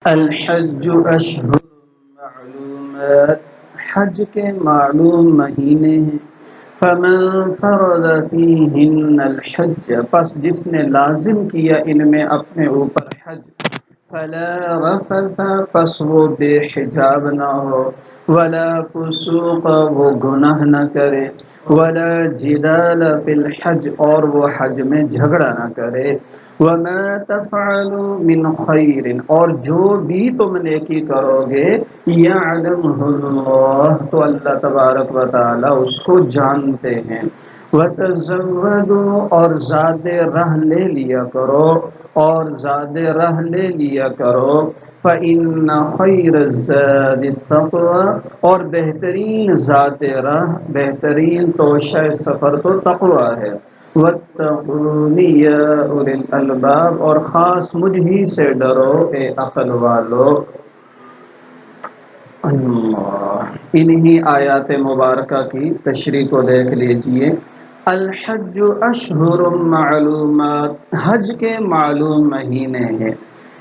الحج اشہر معلومات، حج کے معلوم مہینے ہیں۔ فمن فرض فیہن الحج، پس جس نے لازم کیا ان میں اپنے اوپر حج، فلا رفث، پس وہ بے حجاب نہ ہو، ولا فسوق، وہ گناہ نہ کرے، ولا جدال فی الحج، اور وہ حج میں جھگڑا نہ کرے۔ وما تفعلوا من خیر، اور جو بھی تم نیکی کرو گے، یعلمہ اللہ، تو اللہ تبارک و تعالی اس کو جانتے ہیں۔ وتزودوا، اور زاد راہ لے لیا کرو، اور زاد راہ لے لیا کرو۔ فإن خیر الزاد التقوی، اور بہترین ذات راہ، بہترین توشہ سفر تو تقوی ہے۔ واتقون یا اولی الالباب، اور خاص مجھ ہی سے ڈرو اے عقل والو۔ اللہ، انہی آیات مبارکہ کی تشریح کو دیکھ لیجئے۔ الحج اشہر معلومات، حج کے معلوم مہینے ہیں۔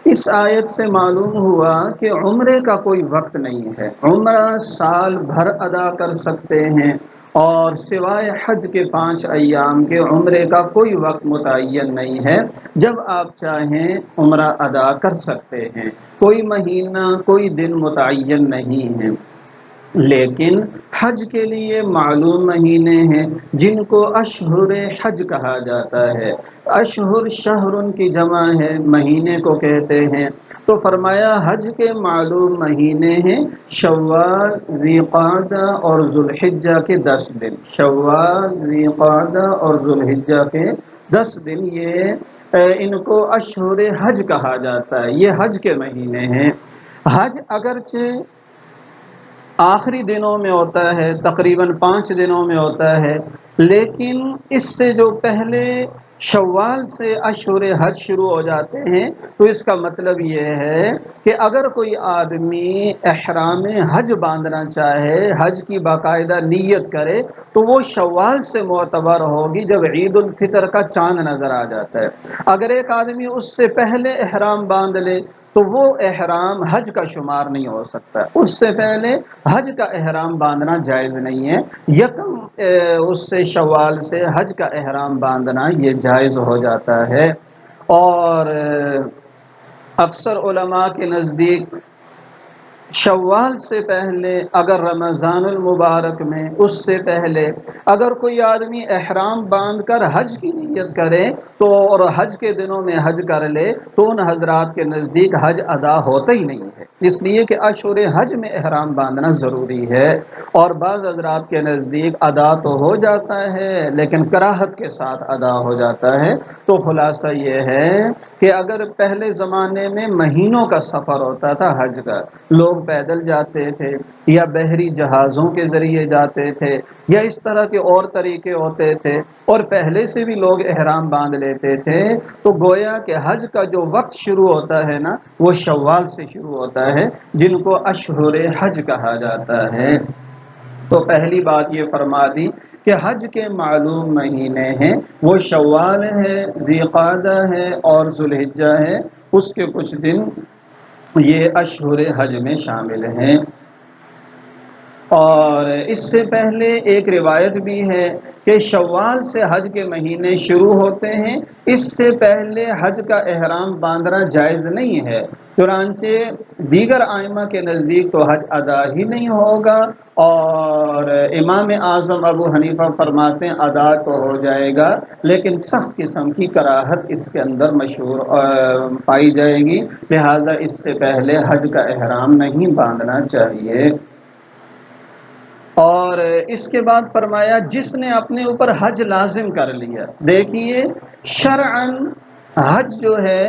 اس آیت سے معلوم ہوا کہ عمرے کا کوئی وقت نہیں ہے، عمرہ سال بھر ادا کر سکتے ہیں، اور سوائے حج کے 5 ایام کے عمرے کا کوئی وقت متعین نہیں ہے، جب آپ چاہیں عمرہ ادا کر سکتے ہیں، کوئی مہینہ کوئی دن متعین نہیں ہے۔ لیکن حج کے لیے معلوم مہینے ہیں جن کو اشہر حج کہا جاتا ہے۔ اشہر شہر کی جمع ہے، مہینے کو کہتے ہیں۔ تو فرمایا حج کے معلوم مہینے ہیں شوال، ذوالقعدہ اور ذوالحجہ کے 10 دن، شوال، ذوالقعدہ اور ذوالحجہ کے 10 دن، یہ ان کو اشہر حج کہا جاتا ہے، یہ حج کے مہینے ہیں۔ حج اگرچہ آخری دنوں میں ہوتا ہے، تقریباً 5 دنوں میں ہوتا ہے، لیکن اس سے جو پہلے شوال سے اشہر حج شروع ہو جاتے ہیں، تو اس کا مطلب یہ ہے کہ اگر کوئی آدمی احرام حج باندھنا چاہے، حج کی باقاعدہ نیت کرے، تو وہ شوال سے معتبر ہوگی جب عید الفطر کا چاند نظر آ جاتا ہے۔ اگر ایک آدمی اس سے پہلے احرام باندھ لے تو وہ احرام حج کا شمار نہیں ہو سکتا، اس سے پہلے حج کا احرام باندھنا جائز نہیں ہے۔ یکم اس سے شوال سے حج کا احرام باندھنا یہ جائز ہو جاتا ہے۔ اور اکثر علماء کے نزدیک شوال سے پہلے، اگر رمضان المبارک میں اس سے پہلے اگر کوئی آدمی احرام باندھ کر حج کی نیت کرے تو، اور حج کے دنوں میں حج کر لے، تو ان حضرات کے نزدیک حج ادا ہوتا ہی نہیں ہے، اس لیے کہ اشہر حج میں احرام باندھنا ضروری ہے۔ اور بعض حضرات کے نزدیک ادا تو ہو جاتا ہے لیکن کراہت کے ساتھ ادا ہو جاتا ہے۔ تو خلاصہ یہ ہے کہ اگر پہلے زمانے میں مہینوں کا سفر ہوتا تھا حج کا، لوگ پیدل جاتے تھے یا بحری جہازوں کے ذریعے جاتے تھے یا اس طرح کے اور طریقے ہوتے تھے، اور پہلے سے بھی لوگ احرام باندھ لیتے تھے، تو گویا کہ حج کا جو وقت شروع ہوتا ہے نا، وہ شوال سے شروع ہوتا ہے، جن کو اشہر حج کہا جاتا ہے۔ تو پہلی بات یہ فرما دی کہ حج کے معلوم مہینے ہیں، وہ شوال ہے، ذوالقعدہ ہے اور ذوالحجہ ہے، اس کے کچھ دن یہ اشہر حج میں شامل ہیں۔ اور اس سے پہلے ایک روایت بھی ہے کہ شوال سے حج کے مہینے شروع ہوتے ہیں، اس سے پہلے حج کا احرام باندھنا جائز نہیں ہے، چنانچہ دیگر ائمہ کے نزدیک تو حج ادا ہی نہیں ہوگا، اور امام اعظم ابو حنیفہ فرماتے ہیں ادا تو ہو جائے گا لیکن سخت قسم کی کراہت اس کے اندر مشہور پائی جائے گی، لہذا اس سے پہلے حج کا احرام نہیں باندھنا چاہیے۔ اور اس کے بعد فرمایا جس نے اپنے اوپر حج لازم کر لیا، دیکھیے شرعاً حج جو ہے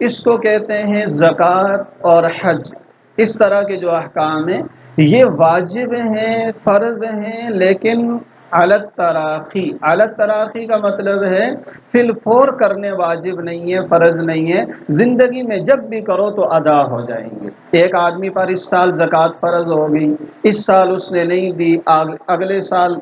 اس کو کہتے ہیں زکوٰۃ اور حج، اس طرح کے جو احکام ہیں یہ واجب ہیں، فرض ہیں، لیکن علت تراخی، علت تراخی کا مطلب ہے فی الفور کرنے واجب نہیں ہے، فرض نہیں ہے، زندگی میں جب بھی کرو تو ادا ہو جائیں گے۔ ایک آدمی پر اس سال زکوٰۃ فرض ہو گئی، اس سال اس نے نہیں دی، اگلے سال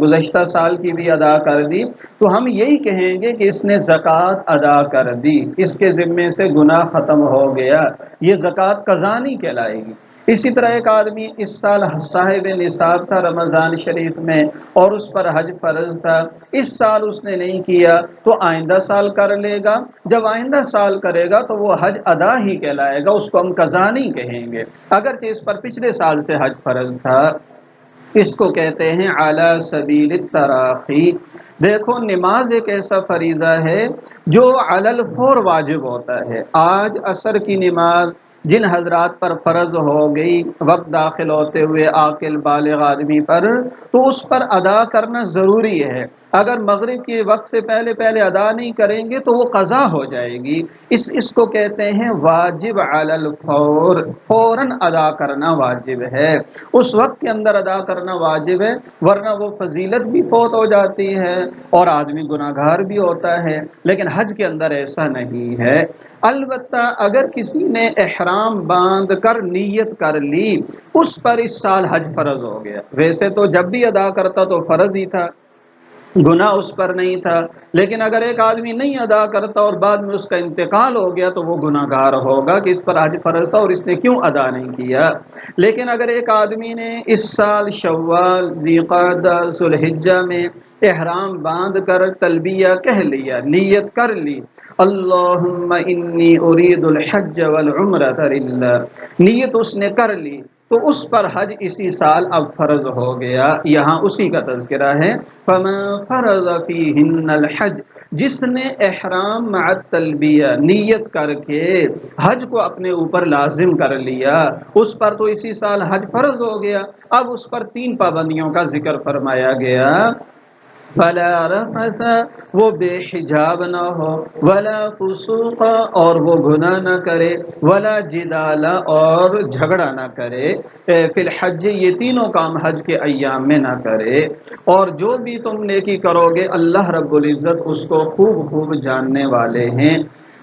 گزشتہ سال کی بھی ادا کر دی، تو ہم یہی کہیں گے کہ اس نے زکوٰۃ ادا کر دی، اس کے ذمے سے گناہ ختم ہو گیا، یہ زکوٰۃ قضا نہیں کہلائے گی۔ اسی طرح ایک آدمی اس سال صاحب نصاب تھا رمضان شریف میں اور اس پر حج فرض تھا، اس سال اس نے نہیں کیا تو آئندہ سال کر لے گا، جب آئندہ سال کرے گا تو وہ حج ادا ہی کہلائے گا، اس کو ہم قضا نہیں کہیں گے، اگرچہ اس پر پچھلے سال سے حج فرض تھا۔ اس کو کہتے ہیں اعلی سبیل التراخی۔ دیکھو نماز ایک ایسا فریضہ ہے جو علی الفور واجب ہوتا ہے۔ آج عصر کی نماز جن حضرات پر فرض ہو گئی وقت داخل ہوتے ہوئے عاقل بالغ آدمی پر، تو اس پر ادا کرنا ضروری ہے، اگر مغرب کے وقت سے پہلے پہلے ادا نہیں کریں گے تو وہ قضا ہو جائے گی۔ اس کو کہتے ہیں واجب علی الفور، فوراً ادا کرنا واجب ہے، اس وقت کے اندر ادا کرنا واجب ہے، ورنہ وہ فضیلت بھی فوت ہو جاتی ہے اور آدمی گناہ گار بھی ہوتا ہے، لیکن حج کے اندر ایسا نہیں ہے۔ البتہ اگر کسی نے احرام باندھ کر نیت کر لی، اس پر اس سال حج فرض ہو گیا، ویسے تو جب بھی ادا کرتا تو فرض ہی تھا، گناہ اس پر نہیں تھا، لیکن اگر ایک آدمی نہیں ادا کرتا اور بعد میں اس کا انتقال ہو گیا تو وہ گناہ گار ہوگا کہ اس پر حج فرض تھا اور اس نے کیوں ادا نہیں کیا۔ لیکن اگر ایک آدمی نے اس سال شوال، ذوالقعدہ، ذوالحجہ میں احرام باندھ کر تلبیہ کہہ لیا، نیت کر لی، اللہم انی ارید الحج والعمرۃ للہ، نیت اس نے کر لی، تو اس پر حج اسی سال اب فرض ہو گیا، یہاں اسی کا تذکرہ ہے۔ فمن فرض فیہن الحج، جس نے احرام مع التلبیہ نیت کر کے حج کو اپنے اوپر لازم کر لیا، اس پر تو اسی سال حج فرض ہو گیا۔ اب اس پر 3 پابندیوں کا ذکر فرمایا گیا، فلا رفث، وہ بے حجاب نہ ہو، ولا فسوق، اور وہ گناہ نہ کرے، ولا جدال، اور جھگڑا نہ کرے، فی الحج، یہ تینوں کام حج کے ایام میں نہ کرے، اور جو بھی تم نیکی کرو گے اللہ رب العزت اس کو خوب خوب جاننے والے ہیں۔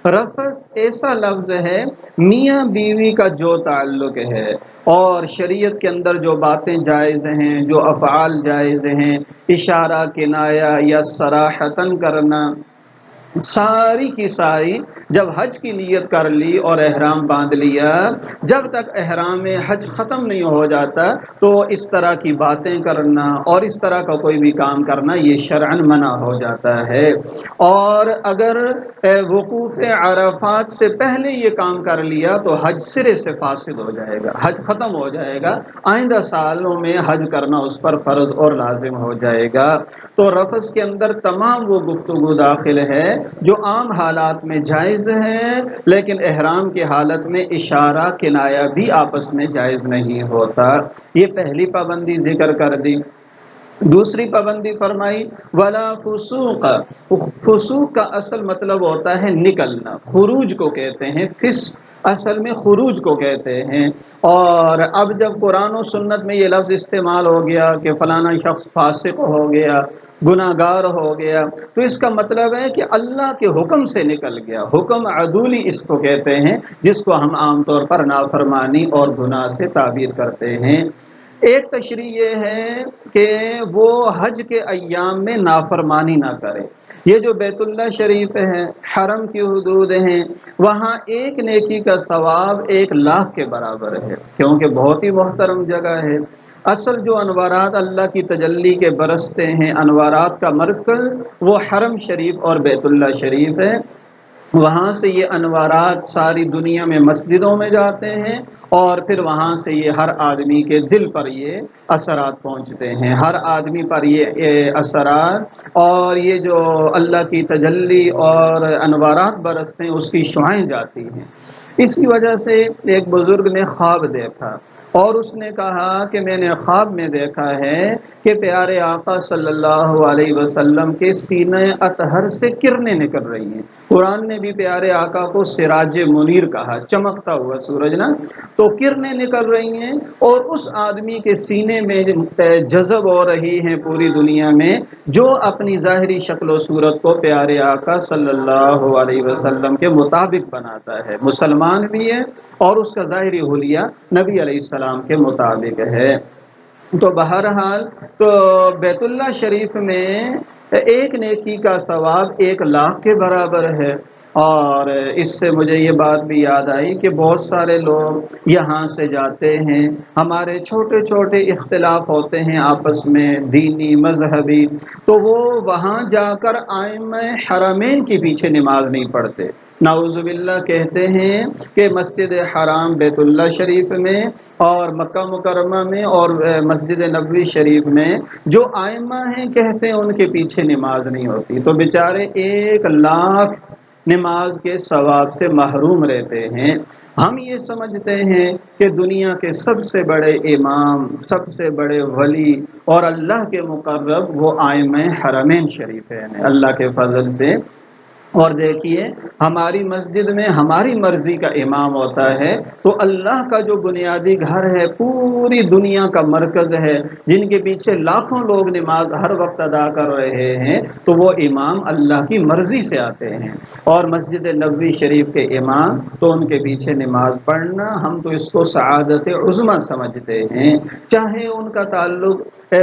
رفث ایسا لفظ ہے میاں بیوی کا جو تعلق ہے اور شریعت کے اندر جو باتیں جائز ہیں، جو افعال جائز ہیں، اشارہ، کنایہ یا صراحتاً کرنا، ساری کی ساری جب حج کی نیت کر لی اور احرام باندھ لیا، جب تک احرام حج ختم نہیں ہو جاتا تو اس طرح کی باتیں کرنا اور اس طرح کا کوئی بھی کام کرنا یہ شرعاً منع ہو جاتا ہے۔ اور اگر وقوف عرفات سے پہلے یہ کام کر لیا تو حج سرے سے فاسد ہو جائے گا، حج ختم ہو جائے گا، آئندہ سالوں میں حج کرنا اس پر فرض اور لازم ہو جائے گا۔ تو رفث کے اندر تمام وہ گفتگو داخل ہے جو عام حالات میں جائز ہے، لیکن احرام کی حالت میں اشارہ، کنایہ بھی آپس میں جائز نہیں ہوتا۔ یہ پہلی پابندی ذکر کر دی۔ دوسری پابندی فرمائی ولا فسوق، فسوق کا اصل مطلب ہوتا ہے نکلنا، خروج کو کہتے ہیں، فسق اصل میں خروج کو کہتے ہیں، اور اب جب قرآن و سنت میں یہ لفظ استعمال ہو گیا کہ فلانا شخص فاسق ہو گیا، گناہ گار ہو گیا، تو اس کا مطلب ہے کہ اللہ کے حکم سے نکل گیا، حکم عدولی اس کو کہتے ہیں، جس کو ہم عام طور پر نافرمانی اور گناہ سے تعبیر کرتے ہیں۔ ایک تشریح یہ ہے کہ وہ حج کے ایام میں نافرمانی نہ کرے۔ یہ جو بیت اللہ شریف ہے، حرم کی حدود ہیں، وہاں ایک نیکی کا ثواب 1,00,000 کے برابر ہے، کیونکہ بہت ہی محترم جگہ ہے۔ اصل جو انوارات اللہ کی تجلی کے برستے ہیں، انوارات کا مرکز وہ حرم شریف اور بیت اللہ شریف ہے، وہاں سے یہ انوارات ساری دنیا میں مسجدوں میں جاتے ہیں اور پھر وہاں سے یہ ہر آدمی کے دل پر یہ اثرات پہنچتے ہیں، ہر آدمی پر یہ اثرات اور یہ جو اللہ کی تجلی اور انوارات برستے ہیں اس کی شعائیں جاتی ہیں۔ اسی وجہ سے ایک بزرگ نے خواب دیکھا، اور اس نے کہا کہ میں نے خواب میں دیکھا ہے کہ پیارے آقا صلی اللہ علیہ وسلم کے سینہ اطہر سے کرنیں نکل رہی ہیں۔ قرآن نے بھی پیارے آقا کو سراج منیر کہا، چمکتا ہوا سورج نا، تو کرنیں نکل رہی ہیں اور اس آدمی کے سینے میں جذب ہو رہی ہیں پوری دنیا میں، جو اپنی ظاہری شکل و صورت کو پیارے آقا صلی اللہ علیہ وسلم کے مطابق بناتا ہے، مسلمان بھی ہے اور اس کا ظاہری حلیہ نبی علیہ السلام کے مطابق ہے۔ تو بہرحال تو بیت اللہ شریف میں ایک نیکی کا ثواب 1,00,000 کے برابر ہے۔ اور اس سے مجھے یہ بات بھی یاد آئی کہ بہت سارے لوگ یہاں سے جاتے ہیں، ہمارے چھوٹے چھوٹے اختلاف ہوتے ہیں آپس میں دینی مذہبی، تو وہ وہاں جا کر ائمہ حرمین کے پیچھے نماز نہیں پڑھتے، نعوذ باللہ، کہتے ہیں کہ مسجد حرام بیت اللہ شریف میں اور مکہ مکرمہ میں اور مسجد نبوی شریف میں جو ائمہ ہیں کہتے ہیں ان کے پیچھے نماز نہیں ہوتی، تو بیچارے 1,00,000 نماز کے ثواب سے محروم رہتے ہیں۔ ہم یہ سمجھتے ہیں کہ دنیا کے سب سے بڑے امام، سب سے بڑے ولی اور اللہ کے مقرب وہ ائمہ حرمین شریفین ہیں اللہ کے فضل سے۔ اور دیکھیے ہماری مسجد میں ہماری مرضی کا امام ہوتا ہے، تو اللہ کا جو بنیادی گھر ہے، پوری دنیا کا مرکز ہے، جن کے پیچھے لاکھوں لوگ نماز ہر وقت ادا کر رہے ہیں، تو وہ امام اللہ کی مرضی سے آتے ہیں۔ اور مسجد نبوی شریف کے امام تو ان کے پیچھے نماز پڑھنا، ہم تو اس کو سعادت عظمی سمجھتے ہیں، چاہے ان کا تعلق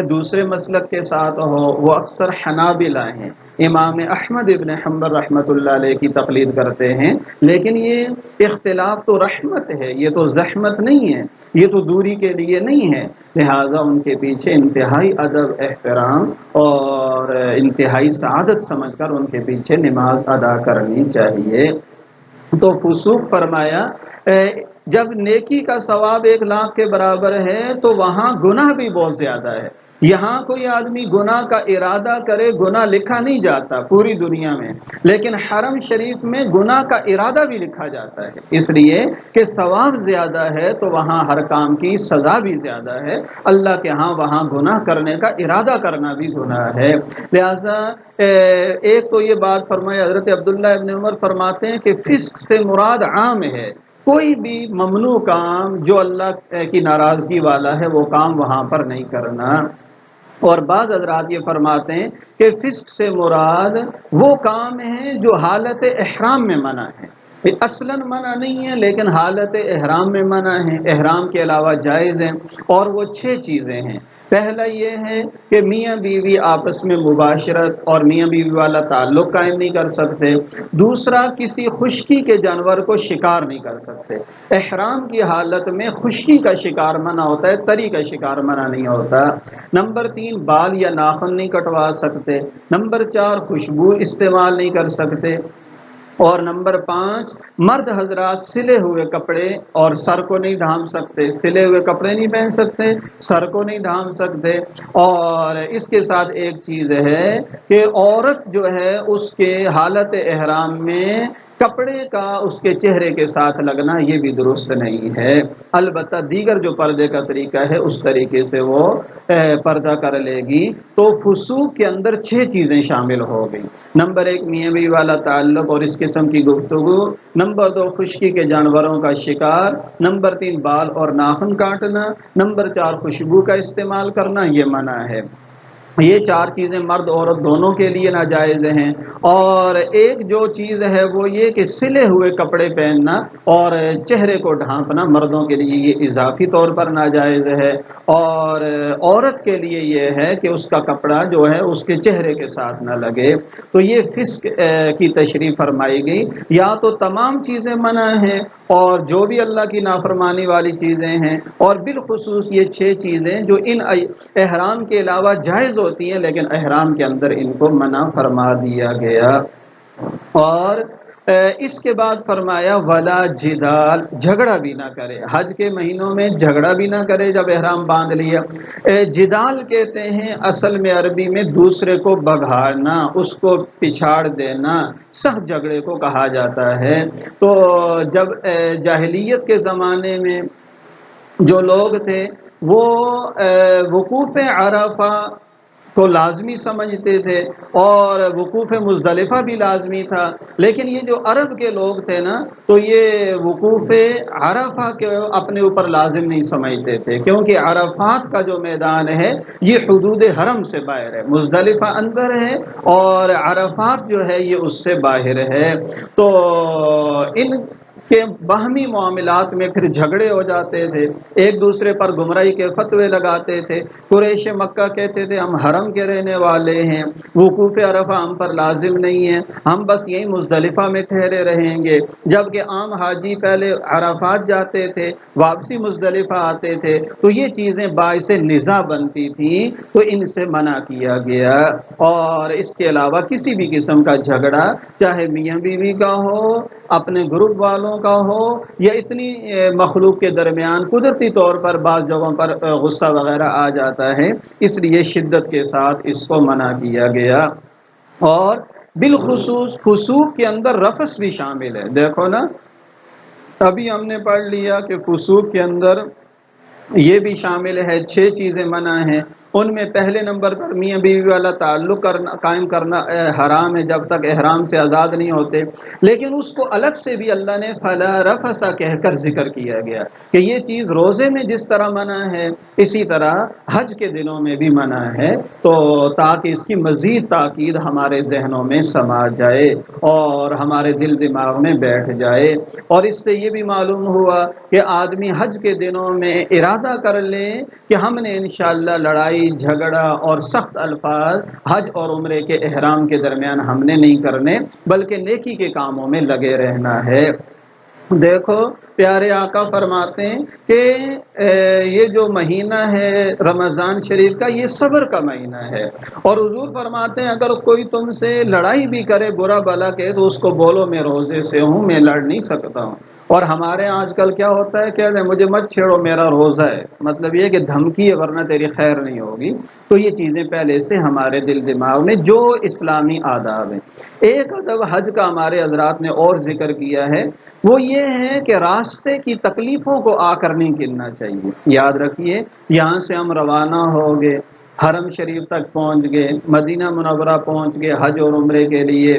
دوسرے مسلک کے ساتھ ہو، وہ اکثر حنابلہ ہیں، امام احمد ابن حنبل رحمۃ اللہ علیہ کی تقلید کرتے ہیں، لیکن یہ اختلاف تو رحمت ہے، یہ تو زحمت نہیں ہے، یہ تو دوری کے لیے نہیں ہے، لہٰذا ان کے پیچھے انتہائی ادب، احترام اور انتہائی سعادت سمجھ کر ان کے پیچھے نماز ادا کرنی چاہیے۔ تو فسوق فرمایا جب نیکی کا ثواب 1,00,000 کے برابر ہے تو وہاں گناہ بھی بہت زیادہ ہے۔ یہاں کوئی آدمی گناہ کا ارادہ کرے، گناہ لکھا نہیں جاتا پوری دنیا میں، لیکن حرم شریف میں گناہ کا ارادہ بھی لکھا جاتا ہے، اس لیے کہ ثواب زیادہ ہے تو وہاں ہر کام کی سزا بھی زیادہ ہے، اللہ کے ہاں وہاں گناہ کرنے کا ارادہ کرنا بھی گناہ ہے۔ لہذا ایک تو یہ بات فرمائی، حضرت عبداللہ ابن عمر فرماتے ہیں کہ فسق سے مراد عام ہے، کوئی بھی ممنوع کام جو اللہ کی ناراضگی والا ہے وہ کام وہاں پر نہیں کرنا۔ اور بعض حضرات یہ فرماتے ہیں کہ فسق سے مراد وہ کام ہیں جو حالت احرام میں منع ہے، اصلاً منع نہیں ہے لیکن حالت احرام میں منع ہے، احرام کے علاوہ جائز ہیں، اور وہ 6 چیزیں ہیں۔ پہلا یہ ہے کہ میاں بیوی آپس میں مباشرت اور میاں بیوی والا تعلق قائم نہیں کر سکتے۔ دوسرا، کسی خشکی کے جانور کو شکار نہیں کر سکتے، احرام کی حالت میں خشکی کا شکار منع ہوتا ہے، تری کا شکار منع نہیں ہوتا۔ نمبر 3، بال یا ناخن نہیں کٹوا سکتے۔ نمبر 4، خوشبو استعمال نہیں کر سکتے۔ اور نمبر 5، مرد حضرات سلے ہوئے کپڑے اور سر کو نہیں ڈھانپ سکتے، سلے ہوئے کپڑے نہیں پہن سکتے، سر کو نہیں ڈھانپ سکتے۔ اور اس کے ساتھ ایک چیز ہے کہ عورت جو ہے اس کے حالت احرام میں کپڑے کا اس کے چہرے کے ساتھ لگنا یہ بھی درست نہیں ہے، البتہ دیگر جو پردے کا طریقہ ہے اس طریقے سے وہ پردہ کر لے گی۔ تو فسوق کے اندر 6 چیزیں شامل ہو گئی۔ نمبر 1، میاں بیوی والا تعلق اور اس قسم کی گفتگو۔ نمبر 2، خشکی کے جانوروں کا شکار۔ نمبر 3، بال اور ناخن کاٹنا۔ نمبر 4، خوشبو کا استعمال کرنا، یہ منع ہے۔ یہ 4 چیزیں مرد عورت دونوں کے لیے ناجائز ہیں۔ اور ایک جو چیز ہے وہ یہ کہ سلے ہوئے کپڑے پہننا اور چہرے کو ڈھانپنا مردوں کے لیے یہ اضافی طور پر ناجائز ہے، اور عورت کے لیے یہ ہے کہ اس کا کپڑا جو ہے اس کے چہرے کے ساتھ نہ لگے۔ تو یہ فسق کی تشریح فرمائی گئی، یا تو تمام چیزیں منع ہیں اور جو بھی اللہ کی نافرمانی والی چیزیں ہیں، اور بالخصوص یہ 6 چیزیں جو ان احرام کے علاوہ جائز ہوتی ہیں لیکن احرام کے اندر ان کو منع فرما دیا گیا۔ اور اس کے بعد فرمایا ولا جدال، جھگڑا بھی نہ کرے، حج کے مہینوں میں جھگڑا بھی نہ کرے جب احرام باندھ لیا۔ جدال کہتے ہیں اصل میں عربی میں دوسرے کو بگھاڑنا، اس کو پچھاڑ دینا، سخت جھگڑے کو کہا جاتا ہے۔ تو جب جاہلیت کے زمانے میں جو لوگ تھے وہ وقوف عرفہ کو لازمی سمجھتے تھے اور وقوف مزدلفہ بھی لازمی تھا، لیکن یہ جو عرب کے لوگ تھے نا تو یہ وقوف عرفہ کے اپنے اوپر لازم نہیں سمجھتے تھے، کیونکہ عرفات کا جو میدان ہے یہ حدود حرم سے باہر ہے، مزدلفہ اندر ہے اور عرفات جو ہے یہ اس سے باہر ہے۔ تو ان کے باہمی معاملات میں پھر جھگڑے ہو جاتے تھے، ایک دوسرے پر گمراہی کے فتوے لگاتے تھے۔ قریش مکہ کہتے تھے ہم حرم کے رہنے والے ہیں، وقوف عرفہ ہم پر لازم نہیں ہے، ہم بس یہی مزدلفہ میں ٹھہرے رہیں گے، جبکہ عام حاجی پہلے عرفات جاتے تھے واپسی مزدلفہ آتے تھے، تو یہ چیزیں باعث نزاع بنتی تھیں، تو ان سے منع کیا گیا۔ اور اس کے علاوہ کسی بھی قسم کا جھگڑا چاہے میاں بیوی کا ہو، اپنے گروپ والوں کا ہو، یا اتنی مخلوق کے درمیان قدرتی طور پر بعض جگہوں پر غصہ وغیرہ آ جاتا ہے، اس لیے شدت کے ساتھ اس کو منع کیا گیا۔ اور بالخصوص فسوق کے اندر رفث بھی شامل ہے۔ دیکھو نا، ابھی ہم نے پڑھ لیا کہ فسوق کے اندر یہ بھی شامل ہے، 6 چیزیں منع ہیں، ان میں پہلے نمبر پر میاں بیوی والا تعلق قائم کرنا حرام ہے جب تک احرام سے آزاد نہیں ہوتے، لیکن اس کو الگ سے بھی اللہ نے فلا رفث کہہ کر ذکر کیا گیا کہ یہ چیز روزے میں جس طرح منع ہے اسی طرح حج کے دنوں میں بھی منع ہے، تو تاکہ اس کی مزید تاکید ہمارے ذہنوں میں سما جائے اور ہمارے دل دماغ میں بیٹھ جائے۔ اور اس سے یہ بھی معلوم ہوا کہ آدمی حج کے دنوں میں ارادہ کر لے کہ ہم نے انشاءاللہ لڑائی جھگڑا اور سخت الفاظ حج اور عمرے کے احرام کے درمیان ہم نے نہیں کرنے، بلکہ نیکی کے کاموں میں لگے رہنا ہے۔ دیکھو پیارے آقا فرماتے ہیں کہ یہ جو مہینہ ہے رمضان شریف کا یہ صبر کا مہینہ ہے، اور حضور فرماتے ہیں اگر کوئی تم سے لڑائی بھی کرے برا بھلا کہ تو اس کو بولو میں روزے سے ہوں، میں لڑ نہیں سکتا ہوں۔ اور ہمارے آج کل کیا ہوتا ہے، کہتے ہیں مجھے مت چھیڑو میرا روزہ ہے، مطلب یہ کہ دھمکی ہے ورنہ تیری خیر نہیں ہوگی۔ تو یہ چیزیں پہلے سے ہمارے دل دماغ میں جو اسلامی آداب ہیں۔ ایک ادب حج کا ہمارے حضرات نے اور ذکر کیا ہے، وہ یہ ہے کہ راستے کی تکلیفوں کو آ کر نہیں گننا چاہیے۔ یاد رکھیے، یہاں سے ہم روانہ ہو گئے، حرم شریف تک پہنچ گئے، مدینہ منورہ پہنچ گئے حج اور عمرے کے لیے،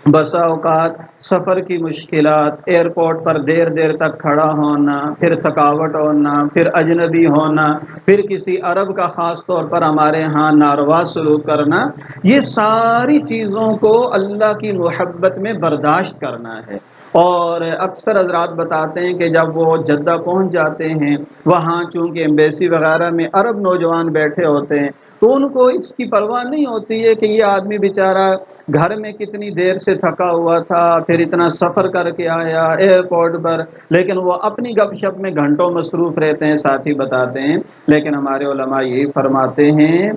بسا اوقات سفر کی مشکلات، ایئرپورٹ پر دیر دیر تک کھڑا ہونا، پھر تھکاوٹ ہونا، پھر اجنبی ہونا، پھر کسی عرب کا خاص طور پر ہمارے ہاں ناروا سلوک کرنا، یہ ساری چیزوں کو اللہ کی محبت میں برداشت کرنا ہے۔ اور اکثر حضرات بتاتے ہیں کہ جب وہ جدہ پہنچ جاتے ہیں، وہاں چونکہ ایمبیسی وغیرہ میں عرب نوجوان بیٹھے ہوتے ہیں، تو ان کو اس کی پرواہ نہیں ہوتی ہے کہ یہ آدمی بیچارہ گھر میں کتنی دیر سے تھکا ہوا تھا، پھر اتنا سفر کر کے آیا ایئرپورٹ پر، لیکن وہ اپنی گپ شپ میں گھنٹوں مصروف رہتے ہیں، ساتھی بتاتے ہیں۔ لیکن ہمارے علماء یہی فرماتے ہیں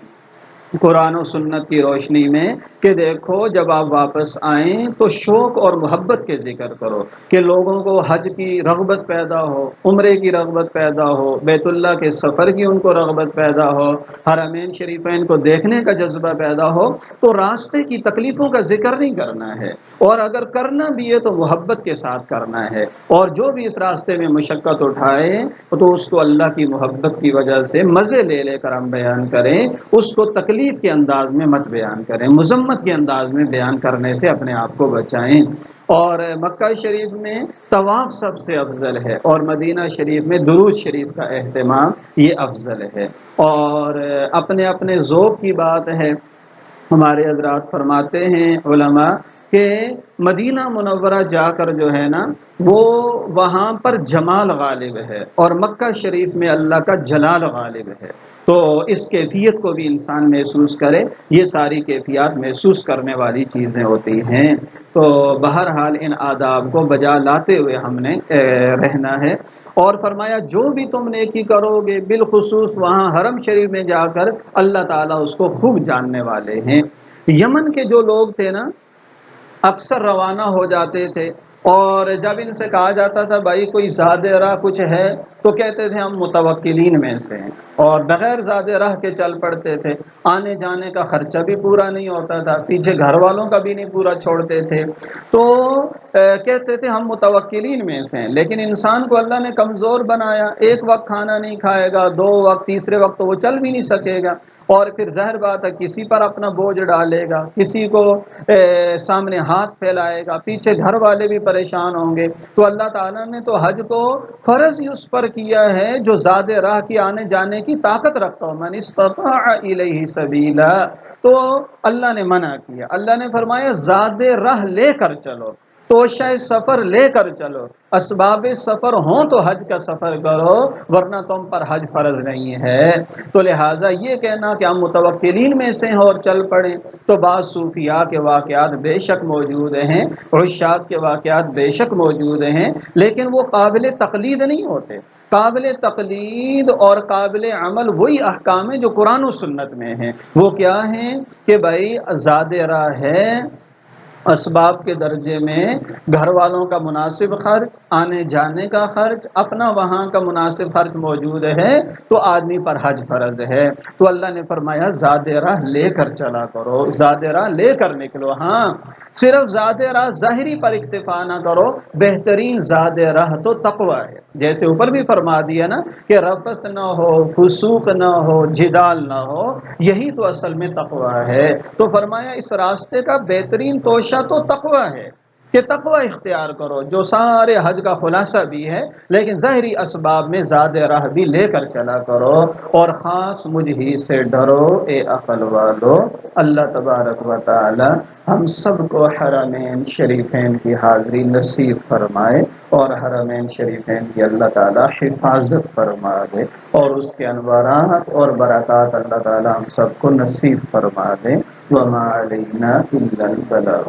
قرآن و سنت کی روشنی میں کہ دیکھو جب آپ واپس آئیں تو شوق اور محبت کے ذکر کرو کہ لوگوں کو حج کی رغبت پیدا ہو، عمرے کی رغبت پیدا ہو، بیت اللہ کے سفر کی ان کو رغبت پیدا ہو، حرمین شریفین کو دیکھنے کا جذبہ پیدا ہو، تو راستے کی تکلیفوں کا ذکر نہیں کرنا ہے، اور اگر کرنا بھی ہے تو محبت کے ساتھ کرنا ہے، اور جو بھی اس راستے میں مشقت اٹھائے تو اس کو اللہ کی محبت کی وجہ سے مزے لے لے کر ہم بیان کریں، اس کو تکلیف کے انداز میں مت بیان کریں، مذمت کے انداز میں بیان کرنے سے اپنے آپ کو بچائیں۔ اور مکہ شریف میں طواف سب سے افضل ہے، اور مدینہ شریف میں درود شریف کا اہتمام یہ افضل ہے، اور اپنے اپنے ذوق کی بات ہے۔ ہمارے حضرات فرماتے ہیں علماء کہ مدینہ منورہ جا کر جو ہے نا وہ وہاں پر جمال غالب ہے، اور مکہ شریف میں اللہ کا جلال غالب ہے، تو اس کیفیت کو بھی انسان محسوس کرے، یہ ساری کیفیات محسوس کرنے والی چیزیں ہوتی ہیں۔ تو بہرحال ان آداب کو بجا لاتے ہوئے ہم نے رہنا ہے، اور فرمایا جو بھی تم نیکی کرو گے بالخصوص وہاں حرم شریف میں جا کر اللہ تعالیٰ اس کو خوب جاننے والے ہیں۔ یمن کے جو لوگ تھے نا اکثر روانہ ہو جاتے تھے اور جب ان سے کہا جاتا تھا بھائی کوئی زاد راہ کچھ ہے تو کہتے تھے ہم متوکلین میں سے ہیں، اور بغیر زاد راہ کے چل پڑتے تھے۔ آنے جانے کا خرچہ بھی پورا نہیں ہوتا تھا، پیچھے گھر والوں کا بھی نہیں پورا چھوڑتے تھے، تو کہتے تھے ہم متوکلین میں سے ہیں۔ لیکن انسان کو اللہ نے کمزور بنایا، ایک وقت کھانا نہیں کھائے گا، دو وقت، تیسرے وقت تو وہ چل بھی نہیں سکے گا، اور پھر ظاہر بات ہے کسی پر اپنا بوجھ ڈالے گا، کسی کو سامنے ہاتھ پھیلائے گا، پیچھے گھر والے بھی پریشان ہوں گے۔ تو اللہ تعالیٰ نے تو حج کو فرض ہی اس پر کیا ہے جو زاد راہ کی آنے جانے کی طاقت رکھتا ہو، من استطاع الیہ سبیلا۔ تو اللہ نے منع کیا، اللہ نے فرمایا زاد راہ لے کر چلو، توشہ سفر لے کر چلو، اسباب سفر ہوں تو حج کا سفر کرو، ورنہ تم پر حج فرض نہیں ہے۔ تو لہٰذا یہ کہنا کہ ہم متوکلین میں سے ہیں اور چل پڑیں، تو بعض صوفیاء کے واقعات بے شک موجود ہیں، عشاق کے واقعات بے شک موجود ہیں، لیکن وہ قابل تقلید نہیں ہوتے۔ قابل تقلید اور قابل عمل وہی احکام ہیں جو قرآن و سنت میں ہیں۔ وہ کیا ہیں کہ بھائی زاد راہ ہے، اسباب کے درجے میں گھر والوں کا مناسب خرچ، آنے جانے کا خرچ، اپنا وہاں کا مناسب خرچ موجود ہے تو آدمی پر حج فرض ہے۔ تو اللہ نے فرمایا زاد راہ لے کر چلا کرو، زاد راہ لے کر نکلو۔ ہاں، صرف زاد راہ ظاہری پر اکتفا نہ کرو، بہترین زاد راہ تو تقوی ہے، جیسے اوپر بھی فرما دیا نا کہ رفث نہ ہو، فسوق نہ ہو، جدال نہ ہو، یہی تو اصل میں تقوی ہے۔ تو فرمایا اس راستے کا بہترین توشہ تو تقوی ہے کہ تقوی اختیار کرو، جو سارے حج کا خلاصہ بھی ہے، لیکن ظاہری اسباب میں زاد راہ بھی لے کر چلا کرو، اور خاص مجھ ہی سے ڈرو اے عقل والو۔ اللہ تبارک و تعالی ہم سب کو حرمین شریفین کی حاضری نصیب فرمائے، اور حرمین شریفین کی اللہ تعالی حفاظت فرما دے، اور اس کے انوارات اور برکات اللہ تعالی ہم سب کو نصیب فرما دے۔ وما علینا الا البلاغ۔